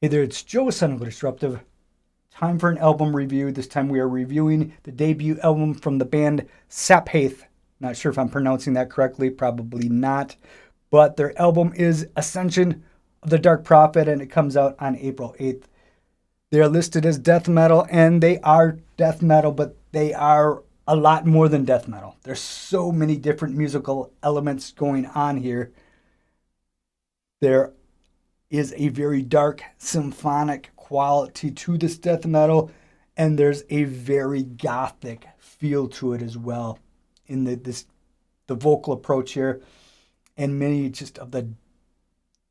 Hey there, it's Joe with Cynical Disruptive. Time for an album review. This time we are reviewing the debut album from the band Saphath. Not sure if I'm pronouncing that correctly, probably not. But their album is Ascension of the Dark Prophet, and it comes out on April 8th. They are listed as death metal, and they are death metal, but they are a lot more than death metal. There's so many different musical elements going on here. There is a very dark symphonic quality to this death metal, and there's a very gothic feel to it as well in the vocal approach here, and many just of the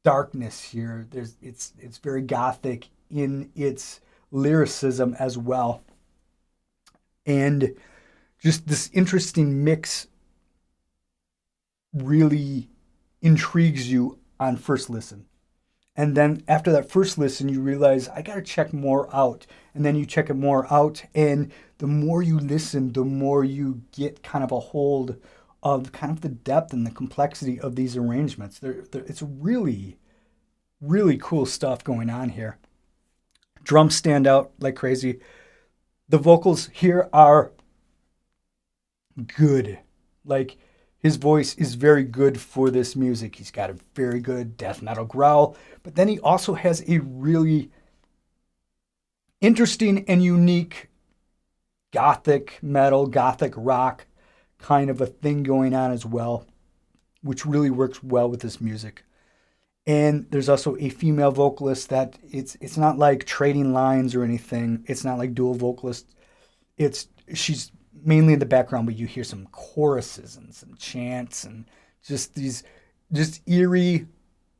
darkness here. It's very gothic in its lyricism as well, and just this interesting mix really intrigues you on first listen. And then after that first listen, you realize I got to check more out. And then you check it more out. And the more you listen, the more you get kind of a hold of kind of the depth and the complexity of these arrangements. It's really, really cool stuff going on here. Drums stand out like crazy. The vocals here are good. Like, his voice is very good for this music. He's got a very good death metal growl, but then he also has a really interesting and unique gothic metal, gothic rock kind of a thing going on as well, which really works well with this music. And there's also a female vocalist that it's not like trading lines or anything. It's not like dual vocalist. She's mainly in the background, but you hear some choruses and some chants and just these just eerie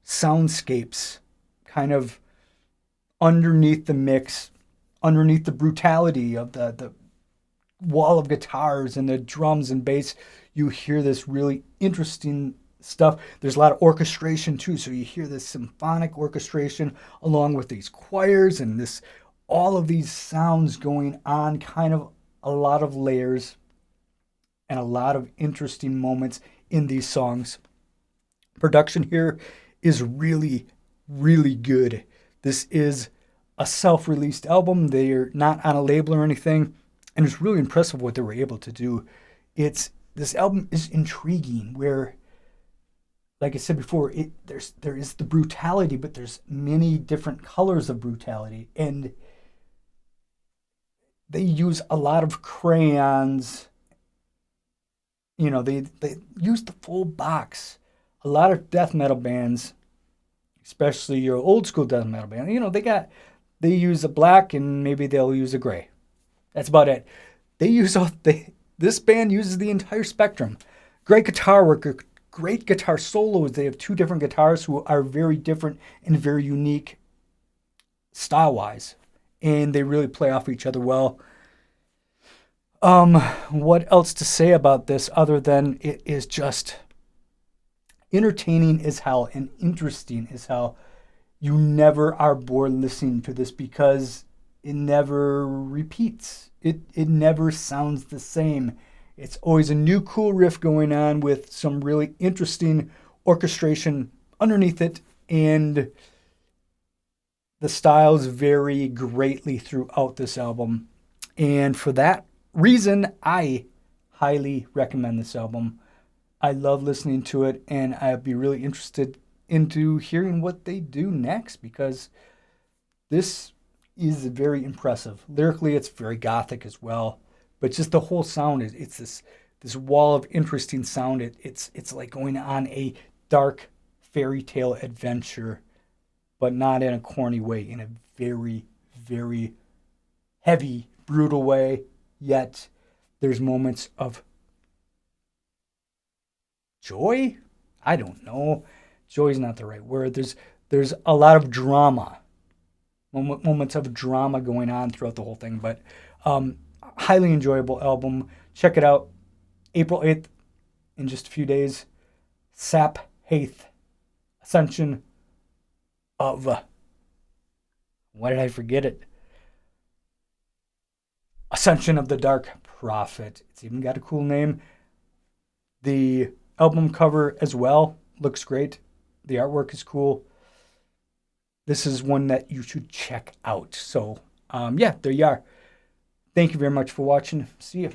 soundscapes kind of underneath the mix, underneath the brutality of the wall of guitars and the drums and bass. You hear this really interesting stuff. There's a lot of orchestration too, so you hear this symphonic orchestration along with these choirs and this all of these sounds going on, kind of a lot of layers and a lot of interesting moments in these songs. Production here is really, really good. This is a self-released album. They're not on a label or anything, and it's really impressive what they were able to do. This album is intriguing, where, like I said before, there is the brutality, but there's many different colors of brutality, and they use a lot of crayons. They use the full box. A lot of death metal bands, especially your old school death metal band, they use a black and maybe they'll use a gray. That's about it. This band uses the entire spectrum. Great guitar work, great guitar solos. They have two different guitarists who are very different and very unique style-wise, and they really play off each other well. What else to say about this other than it is just entertaining as hell and interesting as hell. You never are bored listening to this because it never repeats. It never sounds the same. It's always a new cool riff going on with some really interesting orchestration underneath it, and the styles vary greatly throughout this album. And for that reason, I highly recommend this album. I love listening to it, and I'd be really interested into hearing what they do next, because this is very impressive. Lyrically, it's very gothic as well, but just the whole sound it's this wall of interesting sound. It's like going on a dark fairy tale adventure, but not in a corny way, in a very, very heavy, brutal way. Yet there's moments of joy. I don't know. Joy is not the right word. There's a lot of drama, moments of drama going on throughout the whole thing. But highly enjoyable album. Check it out. April 8th, in just a few days. Saphath, Ascension of, why did I forget it? Ascension of the Dark Prophet. It's even got a cool name. The album cover as well looks great. The artwork is cool. this is one that you should check out. So, yeah, there you are. Thank you very much for watching. See you.